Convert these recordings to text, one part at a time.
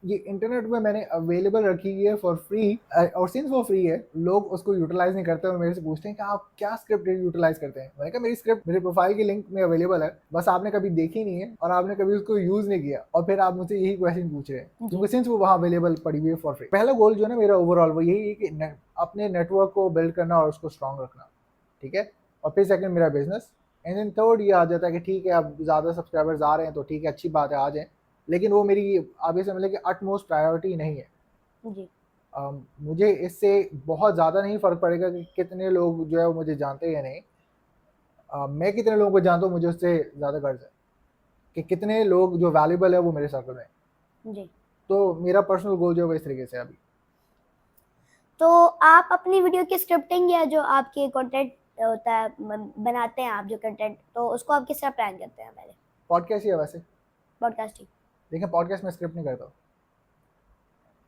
ये इंटरनेट में मैंने अवेलेबल रखी है फॉर फ्री, और सिंस वो फ्री है लोग उसको यूटिलाइज नहीं करते और मेरे से पूछते हैं कि आप क्या स्क्रिप्ट यूटिलाइज करते हैं। मैंने कहा मेरी स्क्रिप्ट मेरे प्रोफाइल की लिंक में अवेलेबल है, बस आपने कभी देखी नहीं है और आपने कभी उसको यूज नहीं किया और फिर आप मुझसे यही क्वेश्चन पूछ रहे हैं, क्योंकि सिंस वो वहाँ अवेलेबल पड़ी हुई है फॉर फ्री। पहला गोल जो है ना मेरा ओवरऑल वो यही है कि अपने नेटवर्क को बिल्ड करना और उसको स्ट्रांग रखना, ठीक है। और फिर सेकंड मेरा बिजनेस, एंड देन थर्ड ये आ जाता है कि ठीक है अब ज़्यादा सब्सक्राइबर्स आ रहे हैं तो ठीक है अच्छी बात है आ जाए, लेकिन वो मेरी आप ये समझ लें कि अटमोस्ट प्रायोरिटी नहीं है। जी मुझे इससे बहुत ज़्यादा नहीं फ़र्क पड़ेगा कि कितने लोग जो है वो मुझे जानते हैं या नहीं। मैं कितने लोगों को जानता हूँ मुझे उससे ज़्यादा गर्ज है कि कितने लोग जो वैल्यूबल है वो मेरे सर्कल में हैं। जी। तो मेरा पर्सनल गोल जो है वो इस तरीके से है अभी। तो आप अपनी वीडियो की स्क्रिप्टिंग या जो आपके कंटेंट होता है बनाते हैं आप जो कंटेंट, तो उसको आप किस तरह प्लान करते हैं पहले? पॉडकास्ट ही है वैसे। पॉडकास्टिंग। देखिए पॉडकास्ट में स्क्रिप्ट नहीं करता हूँ।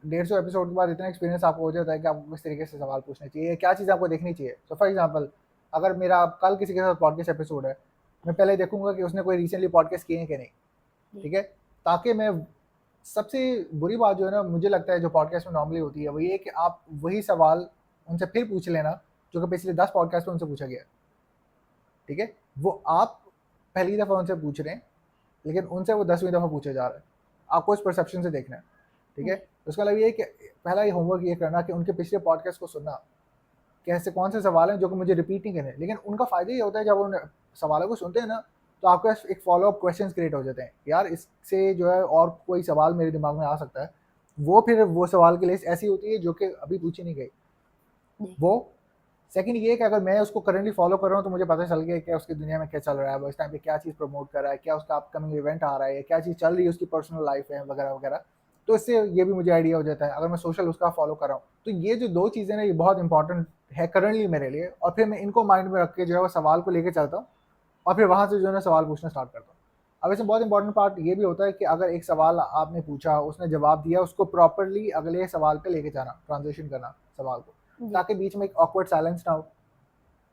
150 एपिसोड के बाद इतना एक्सपीरियंस आपको हो जाता है कि आपको किस तरीके से सवाल पूछने चाहिए, क्या चीज़ आपको देखनी चाहिए। सो फॉर एग्जांपल अगर मेरा कल किसी के साथ पॉडकास्ट एपिसोड है, मैं पहले देखूंगा कि उसने कोई रिसेंटली पॉडकास्ट किए हैं कि नहीं, ठीक है। ताकि मैं सबसे बुरी बात जो है ना मुझे लगता है जो पॉडकास्ट में नॉर्मली होती है वो ये है कि आप वही सवाल उनसे फिर पूछ लेना जो कि पिछले 10 पॉडकास्ट में उनसे पूछा गया है, ठीक है। वो आप पहली दफ़ा उनसे पूछ रहे हैं लेकिन उनसे वो 10वीं दफ़ा पूछे जा रहा है। आपको इस परसेप्शन से देखना है, ठीक है। जी तो उसका मतलब ये है कि पहला ये होमवर्क ये करना कि उनके पिछले पॉडकास्ट को सुनना कि ऐसे कौन से सवाल हैं जो कि मुझे रिपीट नहीं करने, लेकिन उनका फ़ायदा ये होता है जब उन सवालों को सुनते हैं ना तो आपके पास एक फॉलो अप क्वेश्चन क्रिएट हो जाते हैं, यार इससे जो है और कोई सवाल मेरे दिमाग में आ सकता है। वो फिर वो सवाल की लिस्ट ऐसी होती है जो कि अभी पूछी नहीं गई। जी वो सेकंड ये है कि अगर मैं उसको करंटली फॉलो कर रहा हूँ तो मुझे पता चल गया कि उसकी दुनिया में क्या चल रहा है, वो इस टाइम पे क्या चीज़ प्रमोट कर रहा है, क्या उसका अपकमिंग इवेंट आ रहा है, क्या चीज़ चल रही है उसकी पर्सनल लाइफ है वगैरह वगैरह। तो इससे ये भी मुझे आइडिया हो जाता है अगर मैं सोशल उसका फॉलो कर रहा हूँ। तो ये जो दो चीज़ें ना ये बहुत इंपॉर्टेंट है करंटली मेरे लिए, और फिर मैं इनको माइंड में रख के जो है वो सवाल को लेके चलता हूँ और फिर वहाँ से जो है ना सवाल पूछना स्टार्ट करता हूँ। अब इसमें बहुत इंपॉर्टेंट पार्ट ये भी होता है कि अगर एक सवाल आपने पूछा उसने जवाब दिया उसको प्रॉपरली अगले सवाल पे लेके जाना, ट्रांजिशन करना सवाल को, जी ताकि बीच में एक ऑकवर्ड साइलेंस ना हो,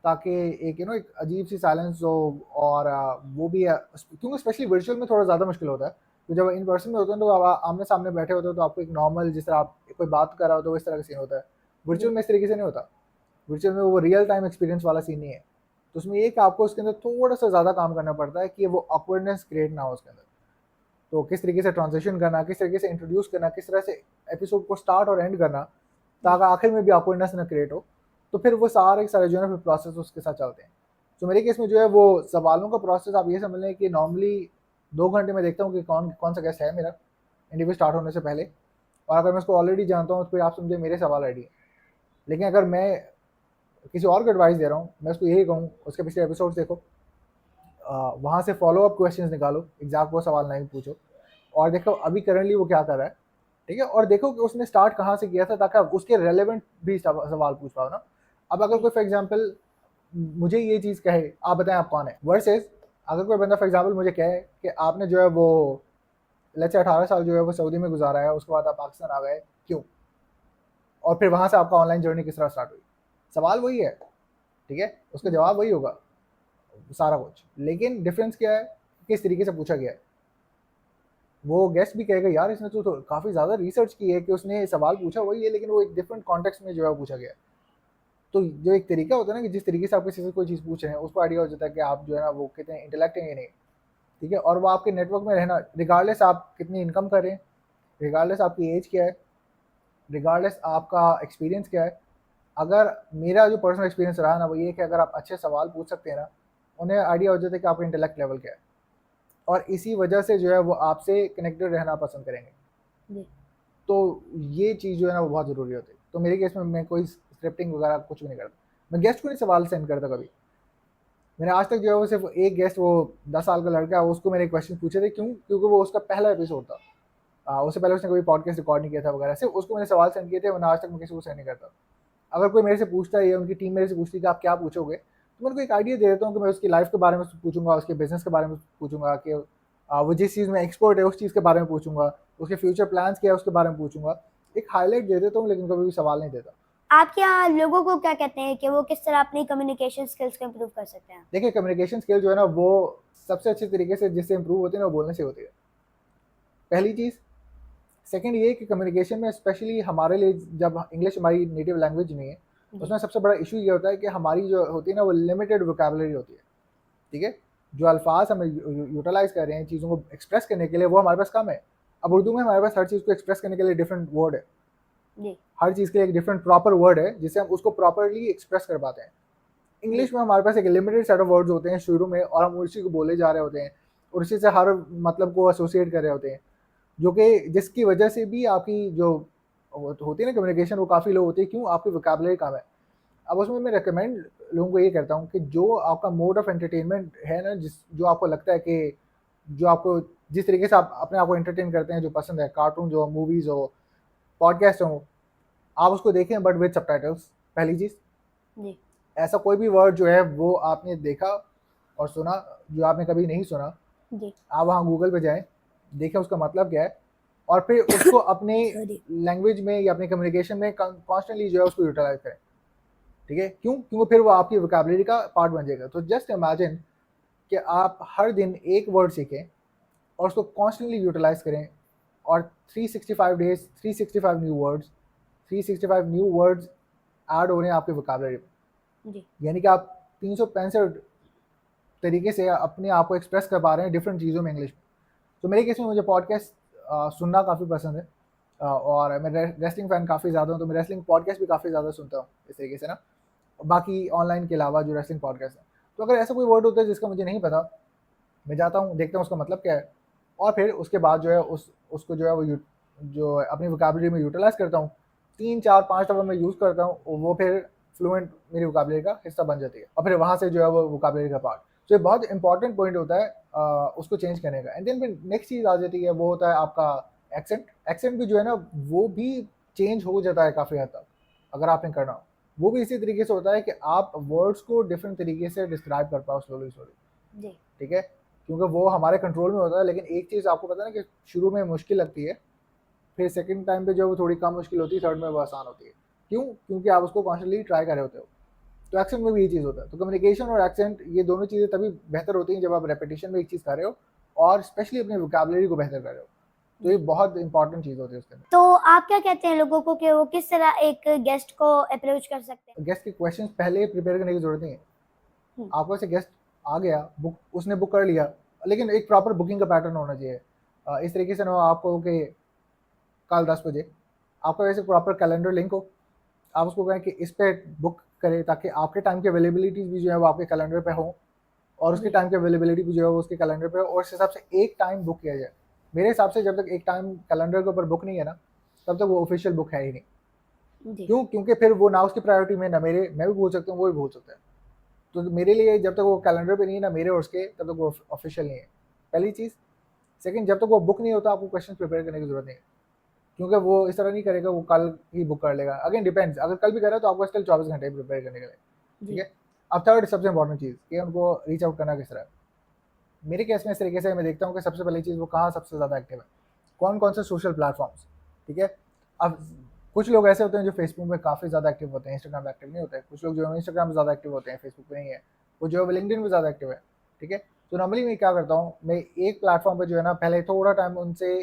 ताकि एक एक अजीब सी साइलेंस हो। और वो भी क्योंकि स्पेशली वर्चुअल में थोड़ा ज़्यादा मुश्किल होता है। तो जब इन पर्सन में होते हैं तो आप आमने सामने बैठे होते हो तो आपको एक नॉर्मल जिस तरह आप कोई बात कर रहा हो तो इस तरह का सीन होता है। जी वर्चुअल में इस तरीके से नहीं होता। वर्चुअल में वो रियल टाइम एक्सपीरियंस वाला सीन नहीं है। तो उसमें ये कि आपको उसके अंदर थोड़ा सा ज़्यादा काम करना पड़ता है कि वो ऑकवर्डनेस क्रिएट ना हो उसके अंदर। तो किस तरीके से ट्रांजिशन करना, किस तरीके से इंट्रोड्यूस करना, किस तरह से एपिसोड को स्टार्ट और एंड करना जी ताकि आखिर में भी ऑकवर्डनेस ना क्रिएट हो। तो फिर वो सारे के सारे जो है ना फिर प्रोसेस उसके साथ चलते हैं। तो मेरे केस में जो है वो सवालों का प्रोसेस आप ये समझ लें कि नॉर्मली 2 घंटे में देखता हूँ कि कौन कौन सा गेस्ट है मेरा इंटरव्यू स्टार्ट होने से पहले। और अगर मैं उसको ऑलरेडी जानता हूँ तो फिर आप समझे मेरे सवाल रेडी है। लेकिन अगर मैं किसी और को एडवाइस दे रहा हूँ मैं उसको यही कहूँ उसके पिछले एपिसोड देखो, वहाँ से फॉलो अप क्वेश्चंस निकालो, एग्जैक्ट वो सवाल नहीं पूछो, और देखो अभी करंटली वो क्या कर रहा है, ठीक है। और देखो कि उसने स्टार्ट कहाँ से किया था ताकि आप उसके रेलेवेंट भी सवाल पूछ पाओ ना। अब अगर जी कोई फॉर एग्जांपल मुझे ये चीज़ कहे आप बताएं आप कौन है, वर्सेस अगर कोई बंदा फॉर एग्जांपल मुझे कहे कि आपने जो है वो लेट्स से 18 साल जो है वो सऊदी में गुजारा है, उसके बाद आप पाकिस्तान आ गए क्यों, और फिर वहाँ से आपका ऑनलाइन जर्नी किस तरह स्टार्ट हुई। सवाल वही है, ठीक है, उसका जी जवाब वही होगा सारा कुछ, लेकिन डिफरेंस क्या है किस तरीके से पूछा गया है। वो गेस्ट भी कहेगा यार इसने तो काफ़ी ज़्यादा रिसर्च की है कि उसने सवाल पूछा वही है लेकिन वो एक डिफरेंट कॉन्टेक्स्ट में जो है पूछा गया है। तो जो एक तरीका होता है ना कि जिस तरीके से आप किसी से कोई चीज़ पूछ रहे हैं उसको आइडिया हो जाता है कि आप जो है ना वो कितने इंटेलेक्ट हैं या नहीं, ठीक है। और वो आपके नेटवर्क में रहना रिगार्डलेस आप कितनी इनकम करें, रिगार्डलेस आपकी एज क्या है, रिगार्डलेस आपका एक्सपीरियंस क्या है। अगर मेरा जो पर्सनल एक्सपीरियंस रहा ना वो ये कि अगर आप अच्छे सवाल पूछ सकते हैं ना उन्हें आइडिया हो जाता है कि आपका इंटेलेक्ट लेवल क्या है, और इसी वजह से जो है वो आपसे कनेक्टेड रहना पसंद करेंगे। जी तो ये चीज़ जो है ना वो बहुत ज़रूरी होती है। तो मेरे केस में मैं कोई स्क्रिप्टिंग वगैरह कुछ भी नहीं करता। मैं गेस्ट को नहीं सवाल सेंड करता कभी। मैंने आज तक जो है वो सिर्फ एक गेस्ट वो 10 साल का लड़का है उसको मैंने क्वेश्चन पूछे थे, क्यों, क्योंकि वो उसका पहला एपिसोड था। उससे पहले उसने कभी पॉडकास्ट रिकॉर्ड नहीं किया था वगैरह, सिर्फ उसको मैंने सवाल सेंड किए थे, वरना आज तक मैं किसी को सेंड नहीं करता। अगर कोई मेरे से पूछता है या उनकी टीम मेरे से पूछती है कि आप क्या पूछोगे तो मैं उनको एक आइडिया दे देता हूँ कि मैं उसकी लाइफ के बारे में पूछूंगा, उसके बिजनेस के बारे में पूछूंगा कि वो जिस चीज़ में एक्सपर्ट है उस चीज़ के बारे में पूछूंगा, उसके फ्यूचर प्लान्स क्या है उसके बारे में पूछूंगा। एक हाईलाइट दे देता हूँ लेकिन कभी भी सवाल नहीं देता। आप क्या लोगों को क्या कहते हैं कि वो किस तरह अपनी कम्युनिकेशन स्किल्स को इम्प्रूव कर सकते हैं? देखिए कम्युनिकेशन स्किल जो है ना वो सबसे अच्छे तरीके से जिससे इंप्रूव होती है ना वो बोलने से होती है। पहली चीज़ सेकंड ये कि कम्युनिकेशन में स्पेशली हमारे लिए, जब इंग्लिश हमारी नेटिव लैंग्वेज नहीं है, उसमें सबसे बड़ा इशू ये होता है कि हमारी जो होती है ना वो लिमिटेड वोकेबलरी होती है, ठीक है। जो अल्फाज हम यूटिलाइज कर रहे हैं चीज़ों को एक्सप्रेस करने के लिए, वो हमारे पास कम है। अब उर्दू में हमारे पास हर चीज़ को एक्सप्रेस करने के लिए डिफरेंट वर्ड है, जी हर चीज़ के लिए एक डिफरेंट प्रॉपर वर्ड है जिससे हम उसको प्रॉपरली एक्सप्रेस कर पाते हैं। इंग्लिश में हमारे पास एक लिमिटेड सेट ऑफ वर्ड्स होते हैं शुरू में, और हम उसी को बोले जा रहे होते हैं और उसी से हर मतलब को एसोसिएट कर रहे होते हैं, जो कि जिसकी वजह से भी आपकी जो होती है ना कम्युनिकेशन, वो काफ़ी लो होती है। क्यों? आपकी वोकैबुलरी कम है। अब उसमें मैं रिकमेंड लोगों को ये करता हूँ कि जो आपका मोड ऑफ एंटरटेनमेंट है ना, जो आपको लगता है कि जो आपको जिस तरीके से आप अपने आप को एंटरटेन करते हैं, जो पसंद है, कार्टून हो, मूवीज़ हो, पॉडकास्ट हो, आप उसको देखें बट विद सबटाइटल्स। पहली चीज़, जी ऐसा कोई भी वर्ड जो है वो आपने देखा और सुना जो आपने कभी नहीं सुना, जी आप वहाँ गूगल पे जाएं, देखें उसका मतलब क्या है, और फिर उसको अपने सॉरी लैंग्वेज में या अपने कम्युनिकेशन में कॉन्स्टेंटली जो है उसको यूटिलाइज करें, ठीक है। क्यों? क्योंकि फिर वो आपकी वोकैबुलरी का पार्ट बन जाएगा। तो जस्ट इमेजिन कि आप हर दिन एक वर्ड सीखें और उसको कॉन्स्टेंटली यूटिलाइज करें, और 365 days 365 new words, 365 new words add हो रहे हैं आपके वोकैबुलरी में। जी यानी कि आप 365 तरीके से अपने आप को एक्सप्रेस कर पा रहे हैं डिफरेंट चीज़ों में इंग्लिश में। तो मेरे केस में मुझे पॉडकास्ट सुनना काफ़ी पसंद है, और मैं रेसलिंग फ़ैन काफ़ी ज़्यादा हूँ, तो मैं रेसलिंग पॉडकास्ट भी काफ़ी ज़्यादा सुनता हूँ इस तरीके से ना, बाकी ऑनलाइन के अलावा जो रेसलिंग पॉडकास्ट है। तो अगर ऐसा कोई वर्ड होता है जिसका मुझे नहीं पता, मैं जाता हूँ, देखता हूँ उसका मतलब क्या है, और फिर उसके बाद जो है उसको जो है वो जो अपनी वोकैबुलरी में यूटिलाइज करता हूँ। 3 4 5 दफ़ा मैं यूज़ करता हूँ, और वो फिर फ्लुएंट मेरी वोकैबुलरी का हिस्सा बन जाती है, और फिर वहाँ से जो है वो वोकैबुलरी का पार्ट। तो ये बहुत इंपॉर्टेंट पॉइंट होता है उसको चेंज करने का। एंड देन फिर नेक्स्ट चीज़ आ जाती है, वो होता है आपका एक्सेंट। एक्सेंट भी जो है ना वो भी चेंज हो जाता है काफ़ी हद तक, अगर आपने करना हो। वो भी इसी तरीके से होता है कि आप वर्ड्स को डिफरेंट तरीके से डिस्क्राइब कर पाओ स्लोली स्लोली, जी ठीक है। क्योंकि वो हमारे कंट्रोल में होता है, लेकिन एक चीज़ आपको पता है ना कि शुरू में मुश्किल लगती है, फिर सेकंड टाइम पे जो वो थोड़ी कम मुश्किल होती है, थर्ड में वो आसान होती है। क्यों? क्योंकि आप उसको कॉन्स्टेंटली ट्राई कर रहे होते हो। तो एक्सेंट में भी ये चीज़ होता है। तो कम्युनिकेशन और एक्सेंट, ये दोनों चीज़ें तभी बेहतर होती हैं जब आप रेपिटेशन में एक चीज़ कर रहे हो, और स्पेशली अपनी वोकैबुलरी को बेहतर कर रहे हो। तो ये बहुत इंपॉर्टेंट चीज़ होती है उसके अंदर। तो आप क्या कहते हैं लोगों को कि वो किस तरह एक गेस्ट को अप्रोच कर सकते हैं? गेस्ट के क्वेश्चन पहले प्रिपेयर करने की जरूरत नहीं है। हम्म, आपको ऐसे गेस्ट आ गया, बुक उसने बुक कर लिया, लेकिन एक प्रॉपर बुकिंग का पैटर्न होना चाहिए। इस तरीके से ना हो आपको कि कल 10 बजे आपका वैसे प्रॉपर कैलेंडर लिंक हो, आप उसको कहें कि इस पे बुक करें, ताकि आपके टाइम की अवेलेबिलिटीज भी जो है वो आपके कैलेंडर पे हो, और उसके जी टाइम की अवेलेबिलिटी भी जो है वो उसके कैलेंडर पे हो, और उस हिसाब से एक टाइम बुक किया जाए। मेरे हिसाब से जब तक एक टाइम कैलेंडर के ऊपर बुक नहीं है ना, तब तक वो ऑफिशियल बुक है ही नहीं। जी क्यों? क्योंकि फिर वो ना उसकी प्रायोरिटी में, ना मेरे, मैं भी भूल सकता हूँ, वो भी भूल सकता है। तो मेरे लिए जब तक वो कैलेंडर पे नहीं है ना मेरे और उसके, तब तक वो ऑफिशियल नहीं है, पहली चीज़। सेकंड, जब तक वो बुक नहीं होता आपको क्वेश्चन प्रिपेयर करने की जरूरत नहीं है, क्योंकि वो इस तरह नहीं करेगा, वो कल ही बुक कर लेगा। अगेन डिपेंड्स, अगर कल भी करे तो आपको स्टिल 24 घंटे प्रिपेयर करने के लिए, ठीक जी है। अब थर्ड सबसे इंपॉर्टेंट चीज़ कि उनको रीच आउट करना किस तरह है। मेरे केस में इस तरीके से मैं देखता हूँ कि सबसे पहली चीज़ वो कहाँ सबसे ज़्यादा एक्टिव है, कौन कौन से सोशल प्लेटफॉर्म्स, ठीक है। अब कुछ लोग ऐसे होते हैं जो फेसबुक में काफ़ी ज़्यादा एक्टिव होते हैं, इंस्टाग्राम में एक्टिव नहीं होते हैं। कुछ लोग जो है इंस्टाग्राम में ज़्यादा एक्टिव होते हैं, फेसबुक पे नहीं है, वो जो है वो लिंक्डइन में ज़्यादा एक्टिव है, ठीक है। तो नॉर्मली मैं क्या करता हूँ, मैं एक प्लेटफॉर्म पर जो है ना पहले थोड़ा टाइम उनसे,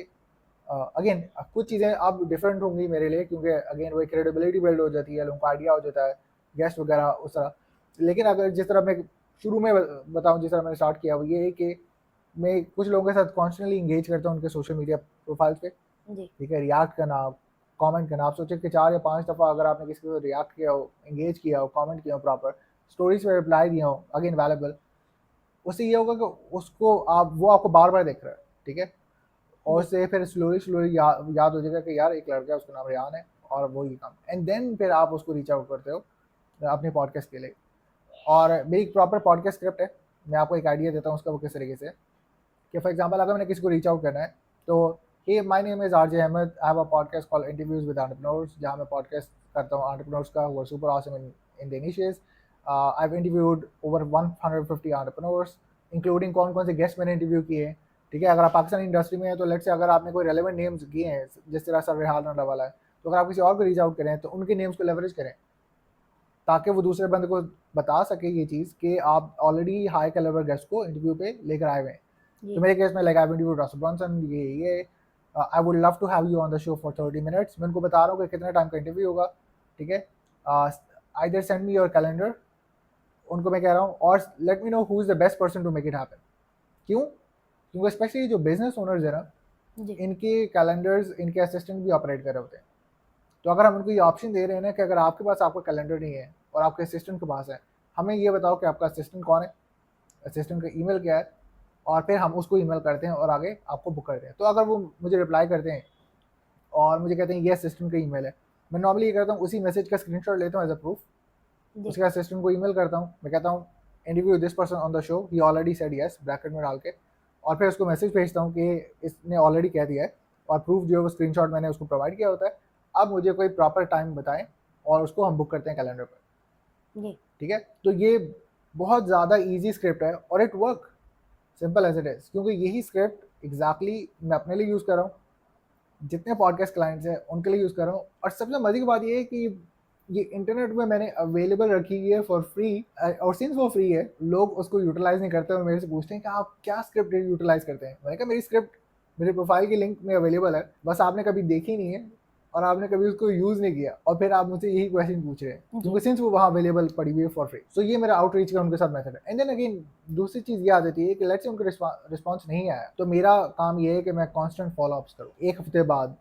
अगेन कुछ चीज़ें अब डिफरेंट होंगी मेरे लिए, क्योंकि अगेन वो क्रेडिबिलिटी बिल्ड हो जाती है, लोगों को आइडिया हो जाता है, गेस्ट वगैरह उस तरह। लेकिन अगर जिस तरह मैं शुरू में बताऊँ, जिस तरह मैंने स्टार्ट किया, वो ये है कि मैं कुछ लोगों के साथ कॉन्स्टेंटली इंगेज करता हूँ उनके सोशल मीडिया प्रोफाइल्स पे, जी ठीक है। रिएक्ट करना, कमेंट करना, आप सोचे कि 4 या 5 दफ़ा अगर आपने किसी को रिएक्ट किया हो, इंगेज किया हो, कमेंट किया हो, प्रॉपर स्टोरीज पे रिप्लाई दिया हो, अगेन वैल्यूएबल, उससे ये होगा कि उसको आप, वो आपको बार बार देख रहा है, ठीक है। और जी उससे फिर स्लोली स्लोली याद हो जाएगा कि यार एक लड़का है, उसका नाम रेहान है, और वो ये काम, एंड देन फिर आप उसको रीच आउट करते हो अपने पॉडकास्ट के लिए। और मेरी प्रॉपर पॉडकास्ट स्क्रिप्ट है, मैं आपको एक आइडिया देता हूँ उसका, वो किस तरीके से कि फॉर एग्जांपल अगर मैंने किसी को रीच आउट करना है, तो hey my name is RJ Ahmed, I have a podcast called interviews with entrepreneurs, जहाँ मैं पॉडकास्ट करता हूँ एंटरप्रेन्योर्स का, वो super awesome in the initiates. I have interviewed over 150 entrepreneurs, including कौन कौन से गेस्ट मैंने इंटरव्यू किए हैं, ठीक है। अगर आप पाकिस्तानी इंडस्ट्री में हैं, तो लेट्स से अगर आपने कोई रेलेवेंट नेम्स किए हैं, जिस तरह सर रेहान रंडा वाला है, तो अगर आप किसी और को रीच आउट करें तो उनके नेम्स को लेवरेज करें, ताकि वो दूसरे बंदे को बता सके ये चीज़ कि आप ऑलरेडी हाई कैलिबर गेस्ट को इंटरव्यू पे लेकर आए हुए हैं। तो जी मेरे केस में like I interview Ross Bronson, ये I would love to have you on the show for 30 minutes. मैं उनको बता रहा हूँ कि कितने टाइम का इंटरव्यू होगा, ठीक है। Either send me your calendar, उनको मैं कह रहा हूँ, और let me know who is the best person to make it happen. क्यों? क्योंकि स्पेशली जो बिजनेस ओनर्स है ना, जी इनके कैलेंडर्स इनके असिस्टेंट भी ऑपरेट कर रहे होते हैं। तो अगर हम उनको ये ऑप्शन दे रहे हैं ना कि अगर आपके पास आपका कैलेंडर नहीं है और आपके असिस्टेंट के पास है, हमें ये बताओ कि आपका असिस्टेंट कौन है, असिस्टेंट का ईमेल क्या है, और फिर हम उसको ईमेल करते हैं और आगे आपको बुक करते हैं। तो अगर वो मुझे रिप्लाई करते हैं और मुझे कहते हैं ये असिस्टेंट का ईमेल है, मैं नॉर्मली ये करता हूँ उसी मैसेज का स्क्रीनशॉट लेता हूँ एज अ प्रूफ, जी उसके असिस्टेंट को ईमेल करता हूँ, मैं कहता हूँ interview this person on the show, he already said yes bracket में डाल के, और फिर उसको मैसेज भेजता हूँ कि इसने ऑलरेडी कह दिया है, और प्रूफ जो है वो स्क्रीनशॉट मैंने उसको प्रोवाइड किया होता है। अब मुझे कोई प्रॉपर टाइम बताएं और उसको हम बुक करते हैं कैलेंडर पर, जी ठीक है। तो ये बहुत ज़्यादा ईजी स्क्रिप्ट है और it work simple as it is, क्योंकि यही स्क्रिप्ट एग्जैक्टली मैं अपने लिए यूज़ कर रहा हूँ, जितने पॉडकास्ट क्लाइंट्स हैं उनके लिए यूज़ कर रहा हूँ। और सबसे मजे की बात ये है कि ये इंटरनेट में मैंने अवेलेबल रखी हुई है फॉर फ्री, और सिंस वो फ्री है लोग उसको यूटिलाइज नहीं करते और मेरे से पूछते हैं कि आप क्या स्क्रिप्ट यूटिलाइज करते हैं। मैंने कहा मेरी स्क्रिप्ट मेरे प्रोफाइल की लिंक में अवेलेबल है, बस आपने कभी देखी नहीं है और आपने कभी उसको यूज़ नहीं किया, और फिर आप मुझसे यही क्वेश्चन पूछ रहे हैं, क्योंकि सिंस वो वहाँ अवेलेबल पड़ी हुई है फॉर फ्री। सो ये मेरा आउटरीच का उनके साथ मेथड है। एंड देन अगेन दूसरी चीज़ ये आ जाती है कि लेट्स से उनका रिस्पॉन्स नहीं आया, तो मेरा काम ये है कि मैं कॉन्स्टेंट फॉलो अप्स करूँ, 1 हफ्ते बाद,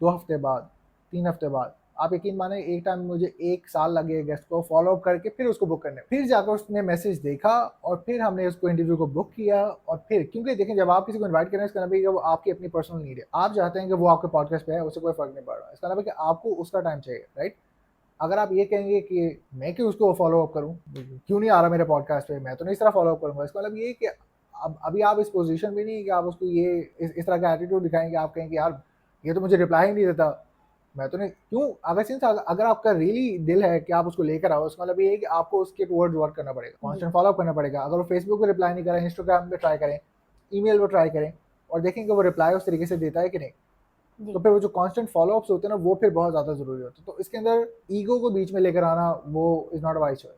2 हफ्ते बाद, 3 हफ्ते बाद। आप यकीन माने एक टाइम मुझे 1 साल लगे गेस्ट को फॉलो अप करके फिर उसको बुक करने, फिर जाकर उसने मैसेज देखा और फिर हमने उसको इंटरव्यू को बुक किया। और फिर क्योंकि देखें जब आप किसी को इन्वाइट करें इसका मतलब वो आपकी अपनी पर्सनल नीड है, आप चाहते हैं कि वो आपके पॉडकास्ट पे है, उससे कोई फर्क नहीं पड़ रहा, इसका मतलब कि आपको उसका टाइम चाहिए, राइट। अगर आप ये कहेंगे कि मैं क्यों उसको फॉलो अप करूँ, क्यों नहीं आ रहा मेरे पॉडकास्ट पे, मैं तो नहीं इस तरह फॉलो अप करूँगा, इसका मतलब ये कि अब अभी आप इस पोजीशन में नहीं कि आप उसको ये इस तरह का एटीट्यूड दिखाएंगे, आप कहेंगे यार ये तो मुझे रिप्लाई ही नहीं देता, मैं तो नहीं क्यों। अगर सिंस अगर आपका रियली दिल है कि आप उसको लेकर आओ, उसका मतलब ये है कि आपको उसके टुवर्ड्स वर्क करना पड़ेगा, कॉन्स्टेंट फॉलो अप करना पड़ेगा। अगर वो फेसबुक पे रिप्लाई नहीं करें, इंस्टाग्राम पे ट्राई करें, ईमेल पे ट्राई करें, और देखेंगे वो रिप्लाई उस तरीके से देता है कि नहीं, जी तो फिर वो जो कांस्टेंट फॉलो अप्स होते हैं ना वो फिर बहुत ज़्यादा ज़रूरी होते हैं। तो इसके अंदर ईगो को बीच में लेकर आना वो is not a wise choice.